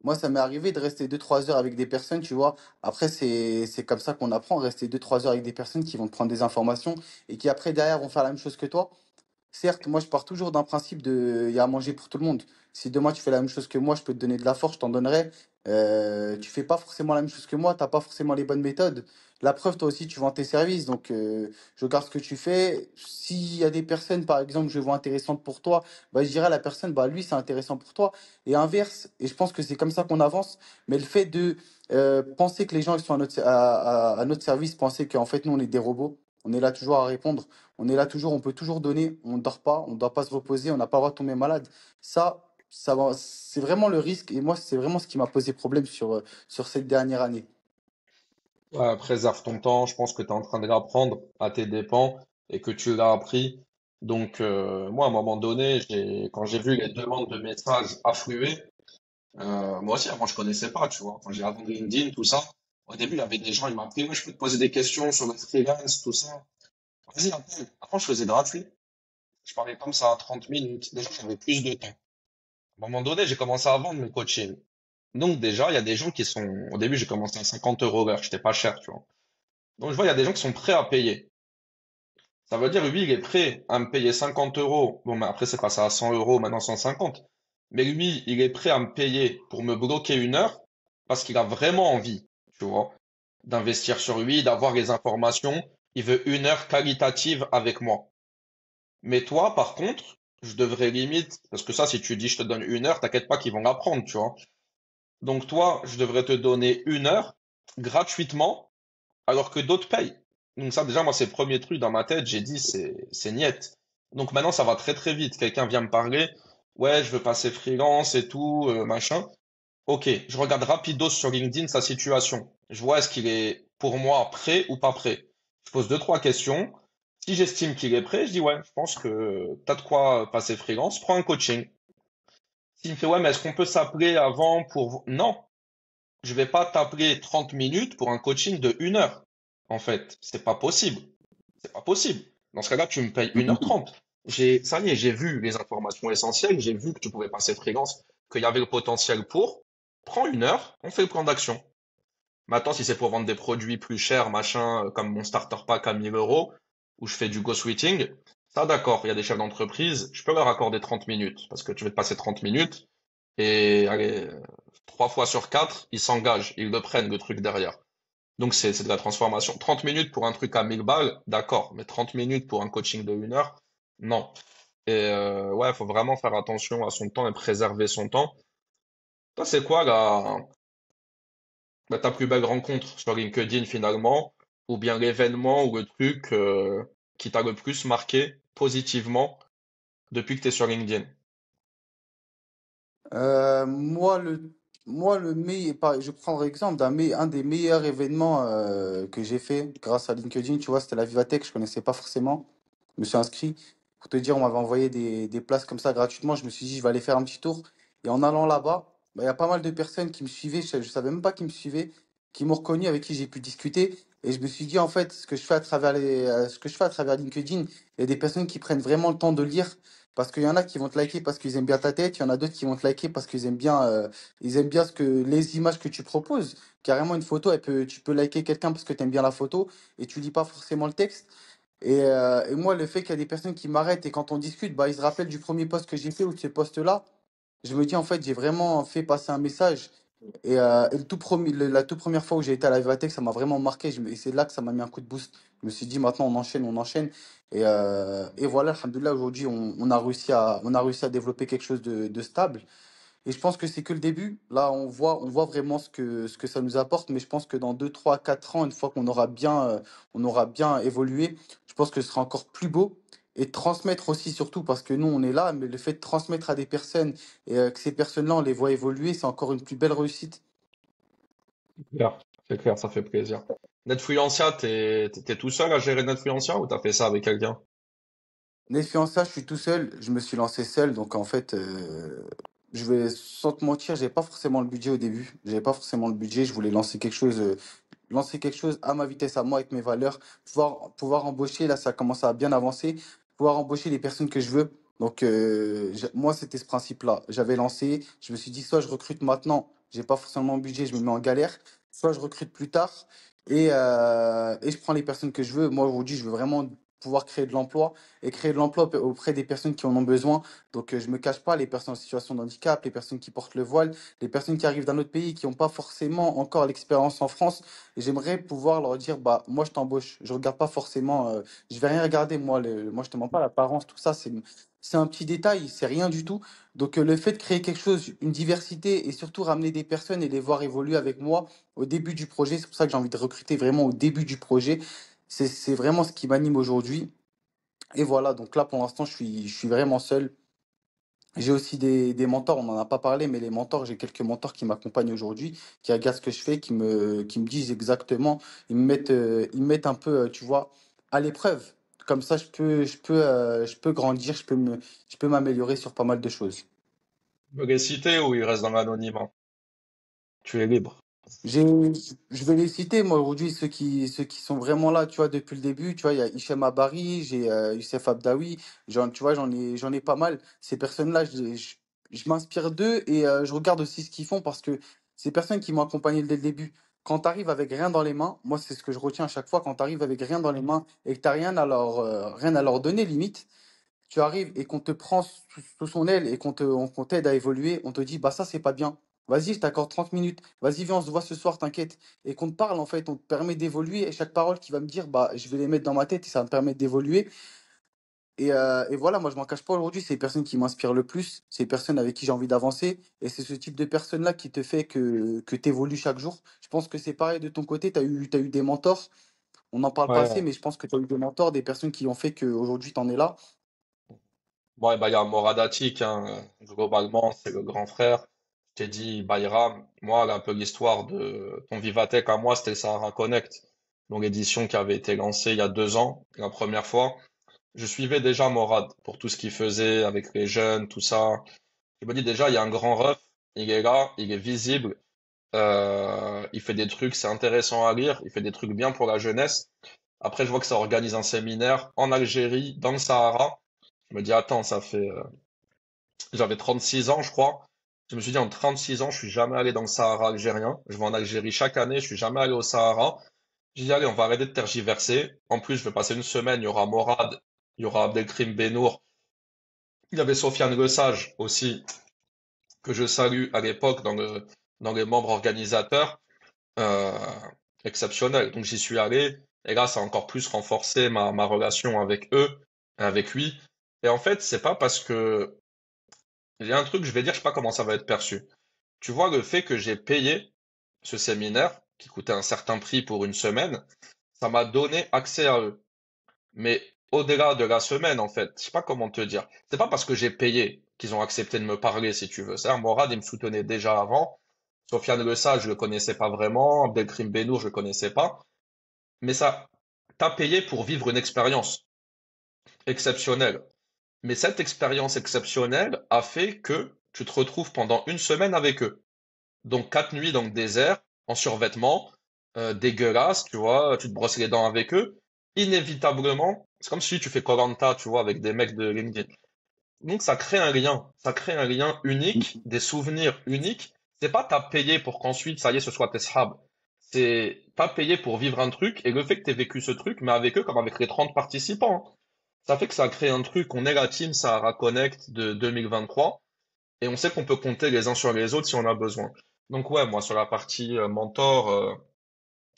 Moi, ça m'est arrivé de rester 2 3 heures avec des personnes, tu vois. Après, c'est comme ça qu'on apprend, rester 2 3 heures avec des personnes qui vont te prendre des informations et qui après, derrière, vont faire la même chose que toi. Certes, moi je pars toujours d'un principe de il y a à manger pour tout le monde. Si demain tu fais la même chose que moi, je peux te donner de la force, je t'en donnerai. Tu fais pas forcément la même chose que moi, t'as pas forcément les bonnes méthodes. La preuve, toi aussi, tu vends tes services, donc je regarde ce que tu fais. S'il y a des personnes, par exemple, je vois intéressantes pour toi, bah, je dirais à la personne, bah lui, c'est intéressant pour toi. Et inverse, et je pense que c'est comme ça qu'on avance. Mais le fait de penser que les gens ils sont à notre service, penser qu'en fait nous on est des robots, on est là toujours à répondre. On est là toujours, on peut toujours donner, on dort pas se reposer, on n'a pas le droit de tomber malade. C'est vraiment le risque et moi, c'est vraiment ce qui m'a posé problème sur cette dernière année. Ouais, préserve ton temps, je pense que tu es en train de l'apprendre à tes dépens et que tu l'as appris. Donc, moi, à un moment donné, quand j'ai vu les demandes de messages affluer, moi aussi, avant, je connaissais pas, tu vois. Quand j'ai avant LinkedIn, tout ça, au début, il y avait des gens, ils m'appelaient, ouais, je peux te poser des questions sur le freelance, tout ça. Vas-y, appelle. Avant, je faisais gratuit. Je parlais comme ça, 30 minutes. Déjà, j'avais plus de temps. À un moment donné, j'ai commencé à vendre mes coachings. Donc, déjà, il y a des gens qui sont, au début, j'ai commencé à 50 euros l'heure, j'étais pas cher, tu vois. Donc, je vois, il y a des gens qui sont prêts à payer. Ça veut dire, lui, il est prêt à me payer 50 euros. Bon, mais après, c'est passé à 100 euros, maintenant 150. Mais lui, il est prêt à me payer pour me bloquer 1 heure parce qu'il a vraiment envie, tu vois, d'investir sur lui, d'avoir les informations. Il veut 1 heure qualitative avec moi. Mais toi, par contre, je devrais limite, parce que ça, si tu dis je te donne 1 heure, t'inquiète pas qu'ils vont l'apprendre, tu vois. Donc toi, je devrais te donner 1 heure gratuitement alors que d'autres payent. Donc ça, déjà, moi, c'est le premier truc dans ma tête, j'ai dit, c'est niette. Donc maintenant, ça va très très vite. Quelqu'un vient me parler, ouais, je veux passer freelance et tout, machin. Ok, je regarde rapidos sur LinkedIn sa situation. Je vois est-ce qu'il est pour moi prêt ou pas prêt. Je pose deux, trois questions. Si j'estime qu'il est prêt, je dis ouais, je pense que t'as de quoi passer freelance, prends un coaching. S'il me fait ouais, mais est-ce qu'on peut s'appeler avant pour... Non, je vais pas t'appeler 30 minutes pour un coaching de 1 heure. En fait, c'est pas possible. C'est pas possible. Dans ce cas-là, tu me payes Mm, une mm, heure mm. trente. Ça y est, j'ai vu les informations essentielles, j'ai vu que tu pouvais passer freelance, qu'il y avait le potentiel pour. Prends 1 heure, on fait le plan d'action. Maintenant, si c'est pour vendre des produits plus chers, machin, comme mon starter pack à 1000 euros, où je fais du ghostwriting, ça d'accord, il y a des chefs d'entreprise, je peux leur accorder 30 minutes, parce que tu vas te passer 30 minutes, et allez, 3 fois sur 4, ils s'engagent, ils le prennent, le truc derrière. Donc c'est de la transformation. 30 minutes pour un truc à 1000 balles, d'accord, mais 30 minutes pour un coaching de 1 heure, non. Et ouais, faut vraiment faire attention à son temps et préserver son temps. Toi, c'est quoi ta plus belle rencontre sur LinkedIn finalement, ou bien l'événement ou le truc qui t'a le plus marqué positivement depuis que tu es sur LinkedIn? Euh, moi, le, je prends l'exemple un des meilleurs événements que j'ai fait grâce à LinkedIn. Tu vois, c'était la Vivatech, je connaissais pas forcément. Je me suis inscrit. Pour te dire, on m'avait envoyé des places comme ça gratuitement. Je me suis dit, je vais aller faire un petit tour. Et en allant là-bas, bah, il y a pas mal de personnes qui me suivaient. Je savais même pas qui me suivaient, qui m'ont reconnu, avec qui j'ai pu discuter. Et je me suis dit, en fait, ce que je fais à travers LinkedIn, il y a des personnes qui prennent vraiment le temps de lire. Parce qu'il y en a qui vont te liker parce qu'ils aiment bien ta tête, il y en a d'autres qui vont te liker parce ils aiment bien les images que tu proposes. Carrément, une photo, tu peux liker quelqu'un parce que tu aimes bien la photo et tu lis pas forcément le texte. Et moi, le fait qu'il y a des personnes qui m'arrêtent et quand on discute, bah, ils se rappellent du premier post que j'ai fait ou de ce post-là. Je me dis, en fait, j'ai vraiment fait passer un message Et le tout premier, la toute première fois où j'ai été à la Vivatech, ça m'a vraiment marqué. Et c'est là que ça m'a mis un coup de boost. Je me suis dit, maintenant, on enchaîne, on enchaîne. Et voilà, alhamdoulilah, aujourd'hui, on a réussi à développer quelque chose de stable. Et je pense que c'est que le début. Là, on voit vraiment ce que ça nous apporte. Mais je pense que dans 2 3 4 ans, une fois on aura bien évolué, je pense que ce sera encore plus beau. Et transmettre aussi, surtout, parce que nous, on est là, mais le fait de transmettre à des personnes et que ces personnes-là, on les voit évoluer, c'est encore une plus belle réussite. Clair. C'est clair, ça fait plaisir. Netfluencia, t'es tout seul à gérer Netfluencia ou t'as fait ça avec quelqu'un? L'influenceur, je suis tout seul, je me suis lancé seul, donc en fait, je vais sans te mentir, j'avais pas forcément le budget au début, j'avais pas forcément le budget, je voulais lancer quelque chose à ma vitesse, à moi, avec mes valeurs, pouvoir embaucher, là ça commence à bien avancer, pouvoir embaucher les personnes que je veux. Donc moi, c'était ce principe-là. J'avais lancé, je me suis dit, soit je recrute maintenant, j'ai pas forcément le budget, je me mets en galère, soit je recrute plus tard et je prends les personnes que je veux. Moi, aujourd'hui, je veux vraiment pouvoir créer de l'emploi et créer de l'emploi auprès des personnes qui en ont besoin. Donc je me cache pas, les personnes en situation de handicap, les personnes qui portent le voile, les personnes qui arrivent d'un autre pays, qui n'ont pas forcément encore l'expérience en France. Et j'aimerais pouvoir leur dire, bah, moi, je t'embauche. Je regarde pas forcément, je vais rien regarder, moi, moi, je te mens pas, l'apparence, tout ça, c'est un petit détail, c'est rien du tout. Donc, le fait de créer quelque chose, une diversité et surtout ramener des personnes et les voir évoluer avec moi au début du projet, c'est pour ça que j'ai envie de recruter vraiment au début du projet. C'est vraiment ce qui m'anime aujourd'hui. Et voilà, donc là, pour l'instant, je suis vraiment seul. J'ai aussi des mentors, on n'en a pas parlé, mais les mentors, j'ai quelques mentors qui m'accompagnent aujourd'hui, qui regardent ce que je fais, qui me disent exactement, ils me mettent un peu, tu vois, à l'épreuve. Comme ça, je peux grandir, je peux m'améliorer sur pas mal de choses. Tu peux les citer ou ils restent dans l'anonymat? Tu es libre. J'ai, je vais les citer, moi, aujourd'hui, ceux qui sont vraiment là, tu vois, depuis le début. Tu vois, il y a Hichem Abari, j'ai Youssef Abdaoui, tu vois, j'en ai pas mal. Ces personnes-là, je m'inspire d'eux et je regarde aussi ce qu'ils font parce que ces personnes qui m'ont accompagné dès le début, quand tu arrives avec rien dans les mains, moi, c'est ce que je retiens à chaque fois, quand tu arrives avec rien dans les mains et que tu n'as rien à leur donner, limite, tu arrives et qu'on te prend sous son aile et qu'on t'aide à évoluer, on te dit, bah ça, c'est pas bien. Vas-y, je t'accorde 30 minutes. Vas-y, viens, on se voit ce soir, t'inquiète. Et qu'on te parle, en fait, on te permet d'évoluer. Et chaque parole qui va me dire, bah, je vais les mettre dans ma tête et ça va me permettre d'évoluer. Et voilà, moi, je m'en cache pas aujourd'hui. C'est les personnes qui m'inspirent le plus. C'est les personnes avec qui j'ai envie d'avancer. Et c'est ce type de personnes-là qui te fait que tu évolues chaque jour. Je pense que c'est pareil de ton côté. T'as eu des mentors. On n'en parle pas assez, Ouais. mais je pense que tu as eu des mentors, des personnes qui ont fait qu'aujourd'hui, tu en es là. Bon, bah, il y a Morad Atik, hein. Globalement, c'est le grand frère. Je t'ai dit, Bayram. Moi, là, un peu l'histoire de ton Vivatech à moi, c'était le Sahara Connect. Donc, l'édition qui avait été lancée il y a 2 ans, la première fois. Je suivais déjà Morad pour tout ce qu'il faisait avec les jeunes, tout ça. Je me dis déjà, il y a un grand ref. Il est là, il est visible. Il fait des trucs, c'est intéressant à lire. Il fait des trucs bien pour la jeunesse. Après, je vois que ça organise un séminaire en Algérie, dans le Sahara. Je me dis, attends, j'avais 36 ans, je crois. Je me suis dit, en 36 ans, je suis jamais allé dans le Sahara algérien. Je vais en Algérie chaque année, je suis jamais allé au Sahara. J'ai dit, allez, on va arrêter de tergiverser. En plus, je vais passer une semaine, il y aura Morad, il y aura Abdelkrim Benour. Il y avait Sofiane Le Sage aussi, que je salue à l'époque dans les membres organisateurs. Euh, Exceptionnel. Donc j'y suis allé, et là, ça a encore plus renforcé ma relation avec eux, avec lui. Et en fait, c'est pas parce que il y a un truc, je vais dire, je sais pas comment ça va être perçu. Tu vois, le fait que j'ai payé ce séminaire, qui coûtait un certain prix pour une semaine, ça m'a donné accès à eux. Mais au-delà de la semaine, en fait, je sais pas comment te dire. C'est pas parce que j'ai payé qu'ils ont accepté de me parler, si tu veux. C'est-à-dire, Morad, il me soutenait déjà avant. Sofiane Le Sage, je le connaissais pas vraiment. Abdelkrim Benour, je le connaissais pas. Mais ça, t'as payé pour vivre une expérience exceptionnelle. Mais cette expérience exceptionnelle a fait que tu te retrouves pendant une semaine avec eux. Donc 4 nuits dans le désert, en survêtement, dégueulasse, tu vois, tu te brosses les dents avec eux. Inévitablement, c'est comme si tu fais koh tu vois, avec des mecs de LinkedIn. Donc ça crée un lien unique, des souvenirs uniques. C'est pas t'as payé pour qu'ensuite, ça y est, ce soit tes sahab. C'est t'as payé pour vivre un truc, et le fait que t'aies vécu ce truc, mais avec eux comme avec les 30 participants, hein. Ça fait que ça a créé un truc, on est la team Sahara Connect de 2023, et on sait qu'on peut compter les uns sur les autres si on a besoin. Donc ouais, moi sur la partie mentor,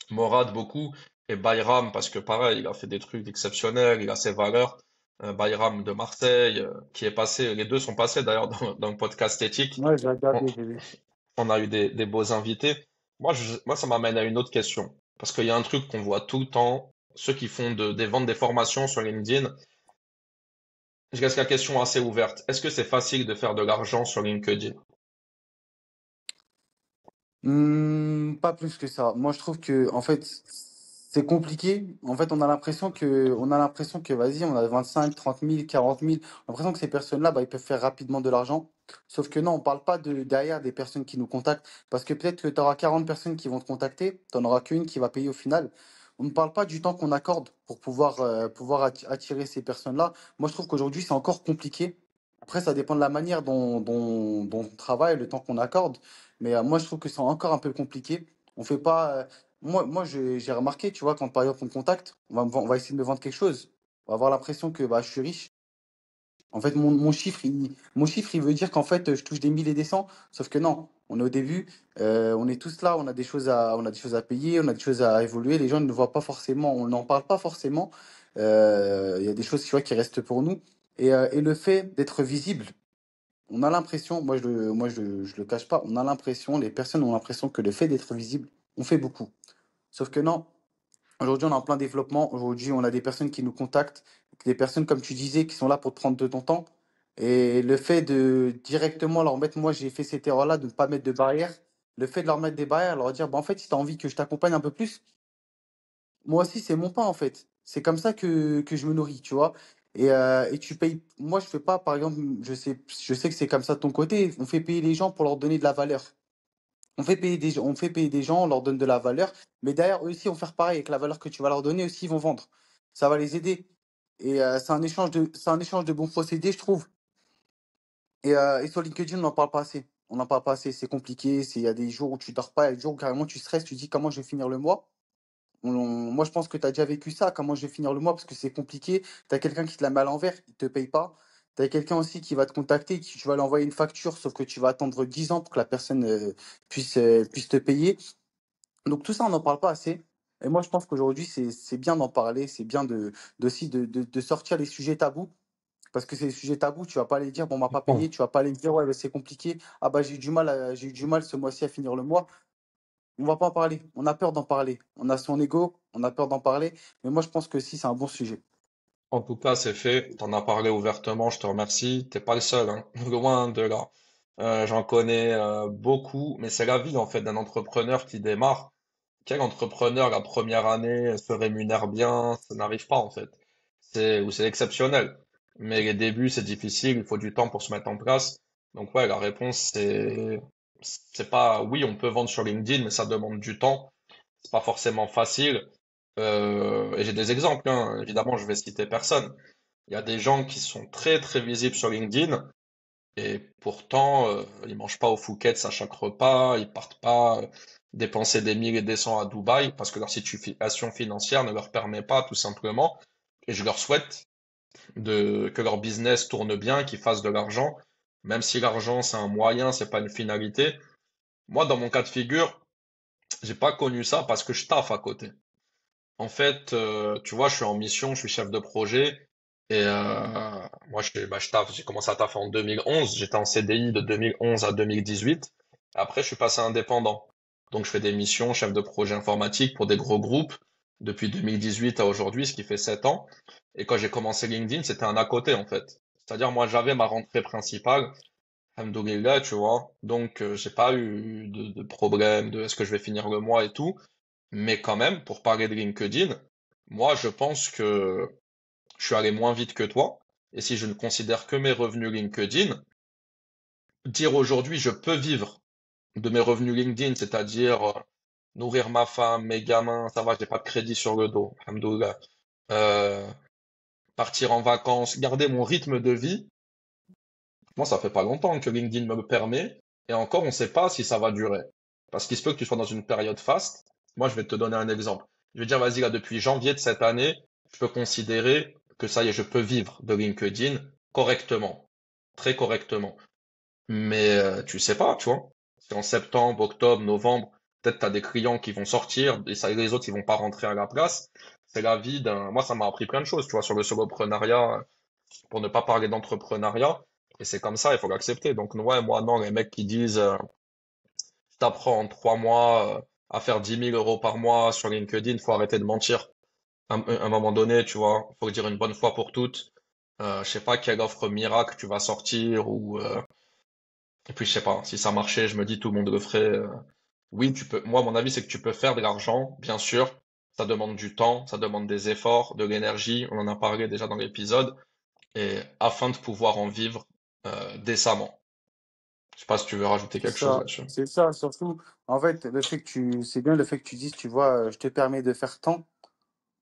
Morad beaucoup et Bayram parce que pareil, il a fait des trucs exceptionnels, il a ses valeurs. Bayram de Marseille, qui est passé, les deux sont passés d'ailleurs dans le podcast éthique. Ouais, j'ai On, regardé, j'ai vu. on a eu des beaux invités. Moi, ça m'amène à une autre question. Parce qu'il y a un truc qu'on voit tout le temps, ceux qui font des ventes des formations sur LinkedIn. Je laisse la question assez ouverte. Est-ce que c'est facile de faire de l'argent sur LinkedIn? Pas plus que ça. Moi, je trouve que, en fait, c'est compliqué. En fait, on a l'impression que, vas-y, on a 25, 30 000, 40 000. On a l'impression que ces personnes-là, bah, ils peuvent faire rapidement de l'argent. Sauf que non, on parle pas de derrière des personnes qui nous contactent. Parce que peut-être que tu auras 40 personnes qui vont te contacter, tu n'en auras qu'une qui va payer au final. On ne parle pas du temps qu'on accorde pour pouvoir attirer ces personnes-là. Moi, je trouve qu'aujourd'hui, c'est encore compliqué. Après, ça dépend de la manière dont on travaille, le temps qu'on accorde. Mais moi, je trouve que c'est encore un peu compliqué. On fait pas. Moi j'ai remarqué, tu vois, quand par exemple on me contacte, on va essayer de me vendre quelque chose. On va avoir l'impression que bah, je suis riche. En fait, mon chiffre, il veut dire qu'en fait, je touche des 1000 et des cents. Sauf que non, on est au début, on est tous là, on a des choses à payer, on a des choses à évoluer. Les gens ne voient pas forcément, on n'en parle pas forcément. Il y a des choses, tu vois, qui restent pour nous. Et le fait d'être visible, on a l'impression, moi je le cache pas, on a l'impression, les personnes ont l'impression que le fait d'être visible, on fait beaucoup. Sauf que non, aujourd'hui on est en plein développement, aujourd'hui on a des personnes qui nous contactent, des personnes comme tu disais qui sont là pour te prendre de ton temps. Et le fait de directement leur mettre, moi j'ai fait cette erreur-là de ne pas mettre de barrière, le fait de leur mettre des barrières, leur dire, bah, en fait si tu as envie que je t'accompagne un peu plus, moi aussi, c'est mon pain, en fait. C'est comme ça que je me nourris, tu vois. Et tu payes. Moi, je fais pas, par exemple, je sais que c'est comme ça de ton côté. On fait payer les gens pour leur donner de la valeur. On fait payer des gens, on leur donne de la valeur. Mais derrière, eux aussi vont faire pareil avec la valeur que tu vas leur donner, aussi, ils vont vendre. Ça va les aider. Et c'est un échange de bons procédés, je trouve. Et sur LinkedIn, on n'en parle pas assez. On n'en parle pas assez. C'est compliqué. Il y a des jours où tu dors pas, il y a des jours où carrément tu stresses, tu dis comment je vais finir le mois. Moi, je pense que tu as déjà vécu ça. Comment je vais finir le mois parce que c'est compliqué. Tu as quelqu'un qui te la met à l'envers, il te paye pas. Tu as quelqu'un aussi qui va te contacter, tu vas lui envoyer une facture, sauf que tu vas attendre 10 ans pour que la personne puisse te payer. Donc, tout ça, on n'en parle pas assez. Et moi, je pense qu'aujourd'hui, c'est bien d'en parler. C'est bien aussi de sortir les sujets tabous. Parce que c'est des sujets tabous, tu vas pas aller dire, bon, on m'a pas payé, Bon, tu vas pas aller dire, ouais, bah, c'est compliqué. Ah, bah, j'ai eu du mal ce mois-ci à finir le mois. On va pas en parler. On a peur d'en parler. On a son ego, on a peur d'en parler. Mais moi, je pense que si, c'est un bon sujet. en tout cas, c'est fait. T'en as parlé ouvertement, je te remercie. T'es pas le seul, hein. Loin de là. J'en connais beaucoup, mais c'est la vie en fait d'un entrepreneur qui démarre. Quel entrepreneur la première année se rémunère bien? Ça n'arrive pas en fait. C'est exceptionnel. Mais les débuts, c'est difficile, il faut du temps pour se mettre en place. Donc ouais, la réponse c'est pas oui, on peut vendre sur LinkedIn, mais ça demande du temps. C'est pas forcément facile. Et j'ai des exemples, hein. Évidemment, je vais citer personne. Il y a des gens qui sont très très visibles sur LinkedIn et pourtant ils mangent pas au Phuket à chaque repas, ils partent pas dépenser des mille et des cents à Dubaï parce que leur situation financière ne leur permet pas tout simplement. Et je leur souhaite que leur business tourne bien, qu'ils fassent de l'argent, même si l'argent c'est un moyen, c'est pas une finalité. Moi, dans mon cas de figure, j'ai pas connu ça parce que je taffe à côté. En fait, tu vois, je suis en mission, je suis chef de projet et moi je taffe, j'ai commencé à taffer en 2011, j'étais en CDI de 2011 à 2018. Après, je suis passé indépendant. Donc je fais des missions, chef de projet informatique pour des gros groupes depuis 2018 à aujourd'hui, ce qui fait 7 ans. Et quand j'ai commencé LinkedIn, c'était un à côté en fait. C'est-à-dire moi j'avais ma rentrée principale, alhamdoulilah, tu vois. Donc j'ai pas eu de problème de est-ce que je vais finir le mois et tout. Mais quand même, pour parler de LinkedIn, moi, je pense que je suis allé moins vite que toi. Et si je ne considère que mes revenus LinkedIn, dire aujourd'hui je peux vivre de mes revenus LinkedIn, c'est-à-dire nourrir ma femme, mes gamins, ça va, j'ai pas de crédit sur le dos, alhamdoulilah. Euh, Partir en vacances, garder mon rythme de vie. Moi, ça fait pas longtemps que LinkedIn me le permet. Et encore, on sait pas si ça va durer. Parce qu'il se peut que tu sois dans une période faste. Moi, je vais te donner un exemple. Je vais dire, vas-y, là, depuis janvier de cette année, je peux considérer que ça y est, je peux vivre de LinkedIn correctement. Très correctement. Mais tu sais pas, tu vois. Si en septembre, octobre, novembre, peut-être tu as des clients qui vont sortir et ça, les autres, ils vont pas rentrer à la place. C'est la vie d'un... Moi, ça m'a appris plein de choses, tu vois, sur le soloprenariat, pour ne pas parler d'entrepreneuriat. Et c'est comme ça, il faut l'accepter. Donc, ouais, moi, non, les mecs qui disent, je t'apprends en 3 mois à faire 10 000 € par mois sur LinkedIn, faut arrêter de mentir. À un moment donné, tu vois, faut le dire une bonne fois pour toutes. Je sais pas quelle offre miracle tu vas sortir ou et puis je sais pas si ça marchait, je me dis tout le monde le ferait. Oui, tu peux. Moi, mon avis, c'est que tu peux faire de l'argent, bien sûr. Ça demande du temps, ça demande des efforts, de l'énergie. On en a parlé déjà dans l'épisode. Et afin de pouvoir en vivre décemment. Je sais pas si tu veux rajouter quelque chose là-dessus. C'est ça, surtout. En fait, c'est bien le fait que tu dises, tu vois, je te permets de faire tant.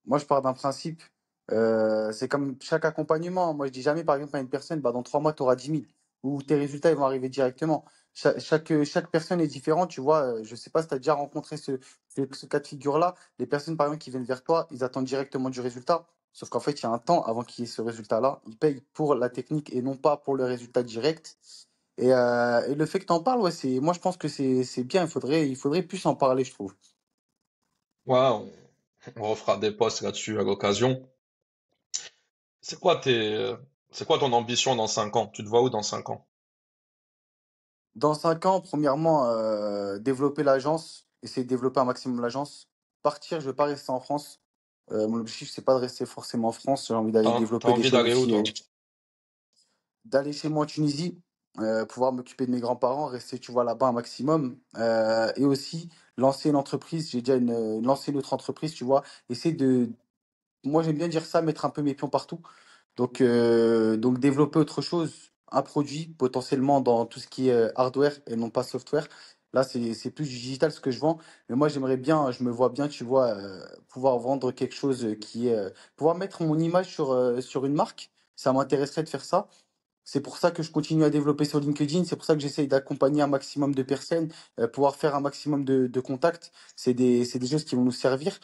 Moi, je pars d'un principe, c'est comme chaque accompagnement. Moi, je dis jamais, par exemple, à une personne, bah, dans 3 mois, tu auras 10 000, ou tes résultats, ils vont arriver directement. Chaque personne est différente, tu vois. Je sais pas si tu as déjà rencontré ce cas de figure-là. Les personnes, par exemple, qui viennent vers toi, ils attendent directement du résultat. Sauf qu'en fait, il y a un temps avant qu'il y ait ce résultat-là. Ils payent pour la technique et non pas pour le résultat direct. Et le fait que tu en parles, ouais, moi, je pense que c'est bien. Il faudrait plus en parler, je trouve. Ouais, on refera des posts là-dessus à l'occasion. C'est quoi tes, c'est quoi ton ambition dans 5 ans? Tu te vois où dans 5 ans? Dans 5 ans, premièrement, développer l'agence, essayer de développer un maximum l'agence. Partir, je ne veux pas rester en France. Mon objectif, c'est pas de rester forcément en France. J'ai envie d'aller T'as développer des envie choses d'aller où, aussi. toi? D'aller chez moi en Tunisie, pouvoir m'occuper de mes grands-parents, rester, tu vois, là-bas un maximum. Et aussi lancer une entreprise. J'ai déjà lancé une autre entreprise, tu vois. Essayer de, moi, j'aime bien dire ça, mettre un peu mes pions partout. Donc développer autre chose, un produit potentiellement dans tout ce qui est hardware et non pas software. Là, c'est plus du digital ce que je vends. Mais moi, j'aimerais bien, je me vois bien, tu vois, pouvoir vendre quelque chose qui est, pouvoir mettre mon image sur une marque. Ça m'intéresserait de faire ça. C'est pour ça que je continue à développer sur LinkedIn. C'est pour ça que j'essaye d'accompagner un maximum de personnes, pouvoir faire un maximum de contacts. C'est des choses qui vont nous servir.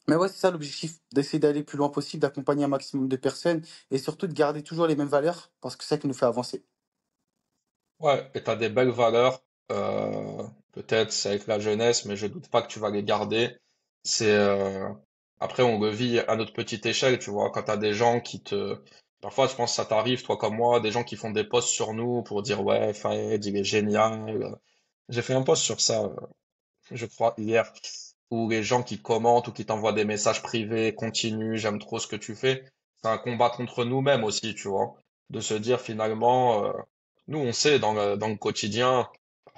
Mais ouais, c'est ça l'objectif, d'essayer d'aller le plus loin possible, d'accompagner un maximum de personnes et surtout de garder toujours les mêmes valeurs parce que c'est ça qui nous fait avancer. Ouais, et t'as des belles valeurs. Peut-être c'est avec la jeunesse, mais je doute pas que tu vas les garder. C'est après on le vit à notre petite échelle, tu vois. Quand t'as des gens qui te, parfois je pense que ça t'arrive, toi comme moi, des gens qui font des posts sur nous pour dire ouais, Fayed, il est génial. J'ai fait un post sur ça, je crois hier, où les gens qui commentent ou qui t'envoient des messages privés, continue, j'aime trop ce que tu fais. C'est un combat contre nous-mêmes aussi, tu vois. De se dire finalement, nous on sait dans le quotidien,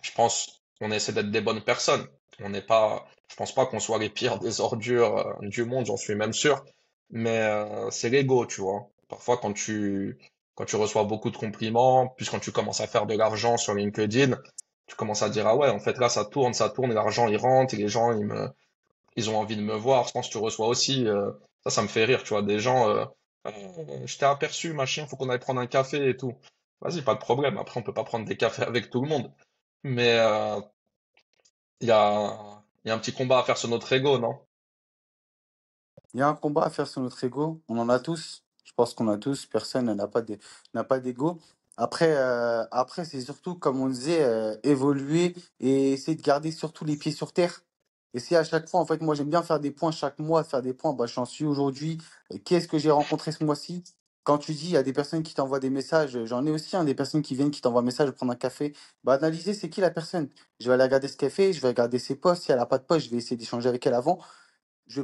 je pense qu'on essaie d'être des bonnes personnes. On n'est pas, je pense pas qu'on soit les pires des ordures du monde, j'en suis même sûr. Mais c'est l'ego, tu vois. Parfois quand tu reçois beaucoup de compliments, puis quand tu commences à faire de l'argent sur LinkedIn, tu commences à dire ah ouais, en fait là ça tourne, et l'argent il rentre et les gens ils ont envie de me voir. Je pense que tu reçois aussi ça me fait rire, tu vois, des gens je t'ai aperçu machin, faut qu'on aille prendre un café et tout. Vas-y, pas de problème. Après on peut pas prendre des cafés avec tout le monde, mais il y a un petit combat à faire sur notre ego, non? Il y a un combat à faire sur notre ego, on en a tous. Je pense qu'on a tous, personne n'a pas d'ego. Après c'est surtout, comme on disait, évoluer et essayer de garder surtout les pieds sur terre. Essayer à chaque fois, en fait, moi j'aime bien faire des points chaque mois, faire des points, bah, j'en suis aujourd'hui. Qu'est-ce que j'ai rencontré ce mois-ci? Quand tu dis, il y a des personnes qui t'envoient des messages, j'en ai aussi, hein, des personnes qui viennent, qui t'envoient un message, prendre un café. Bah, analyser, c'est qui la personne? Je vais aller regarder ce qu'elle fait, je vais regarder ses posts. Si elle a pas de posts, je vais essayer d'échanger avec elle avant. Je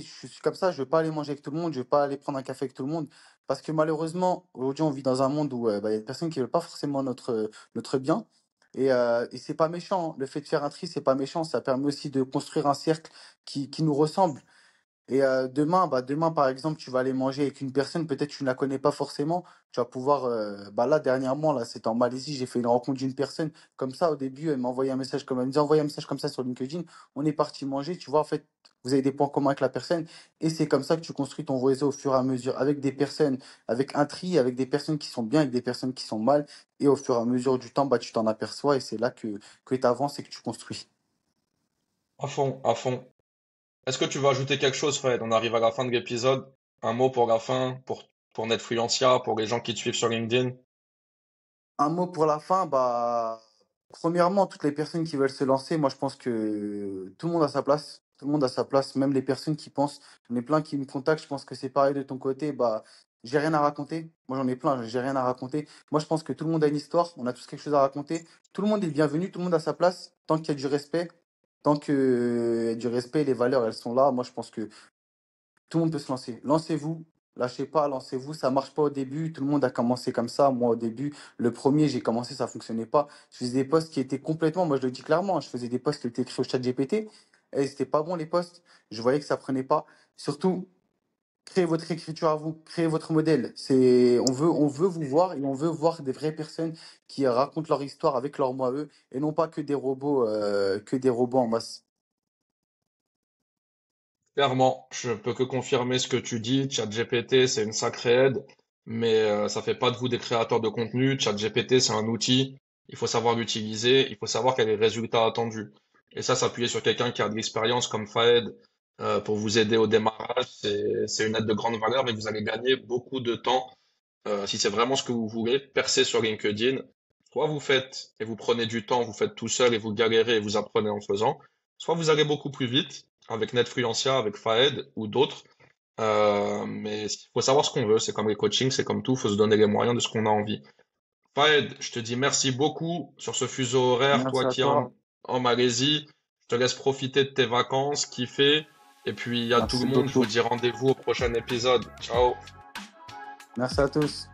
suis comme ça, je vais pas aller manger avec tout le monde, je vais pas aller prendre un café avec tout le monde. Parce que malheureusement, aujourd'hui, on vit dans un monde où bah, il y a des personnes qui veulent pas forcément notre bien. Et c'est pas méchant, hein. Le fait de faire un tri, c'est pas méchant. Ça permet aussi de construire un cercle qui nous ressemble. Et demain, par exemple, tu vas aller manger avec une personne, peut-être tu ne la connais pas forcément. Tu vas pouvoir. Bah là, dernièrement, là, c'était en Malaisie, j'ai fait une rencontre d'une personne. Comme ça, au début, elle m'a envoyé un message comme elle me dit, envoyé un message comme ça sur LinkedIn. On est parti manger. Tu vois, en fait, vous avez des points communs avec la personne. Et c'est comme ça que tu construis ton réseau au fur et à mesure, avec des personnes, avec un tri, avec des personnes qui sont bien, avec des personnes qui sont mal. Et au fur et à mesure du temps, bah, tu t'en aperçois et c'est là que tu avances et que tu construis. À fond, à fond. Est-ce que tu veux ajouter quelque chose, Fred? On arrive à la fin de l'épisode. Un mot pour la fin, pour Netfluencia, pour les gens qui te suivent sur LinkedIn. Un mot pour la fin, bah. Premièrement, toutes les personnes qui veulent se lancer, moi je pense que tout le monde a sa place. Tout le monde a sa place, même les personnes qui pensent. J'en ai plein qui me contactent, je pense que c'est pareil de ton côté. Bah, j'ai rien à raconter. Moi j'en ai plein, j'ai rien à raconter. Moi je pense que tout le monde a une histoire, on a tous quelque chose à raconter. Tout le monde est le bienvenu, tout le monde a sa place. Tant qu'il y a du respect, tant que y a du respect, les valeurs elles sont là. Moi je pense que tout le monde peut se lancer. Lancez-vous, lâchez pas, lancez-vous. Ça marche pas au début. Tout le monde a commencé comme ça. Moi, au début, le premier, j'ai commencé, ça fonctionnait pas. Je faisais des posts qui étaient complètement, moi je le dis clairement, hein, je faisais des posts qui étaient écrits au chat GPT. Et c'était pas bon les posts. Je voyais que ça prenait pas. Surtout, créez votre écriture à vous, créez votre modèle. On veut vous voir et on veut voir des vraies personnes qui racontent leur histoire avec leurs mots à eux et non pas que des robots en masse. Clairement, je peux que confirmer ce que tu dis. ChatGPT, c'est une sacrée aide, mais ça fait pas de vous des créateurs de contenu. ChatGPT, c'est un outil. Il faut savoir l'utiliser. Il faut savoir quels sont les résultats attendus. Et ça, s'appuyer sur quelqu'un qui a de l'expérience comme Faed pour vous aider au démarrage, c'est une aide de grande valeur et vous allez gagner beaucoup de temps si c'est vraiment ce que vous voulez, percer sur LinkedIn. Soit vous faites et vous prenez du temps, vous faites tout seul et vous galérez et vous apprenez en faisant. Soit vous allez beaucoup plus vite avec Netfluencia, avec Faed ou d'autres. Mais il faut savoir ce qu'on veut. C'est comme les coachings, c'est comme tout. Il faut se donner les moyens de ce qu'on a envie. Faed, je te dis merci beaucoup sur ce fuseau horaire. Merci Toi à qui es toi. en Malaisie, je te laisse profiter de tes vacances, kiffer. Et puis à tout le Merci monde, je vous beaucoup. dis rendez-vous au prochain épisode. Ciao. Merci à tous.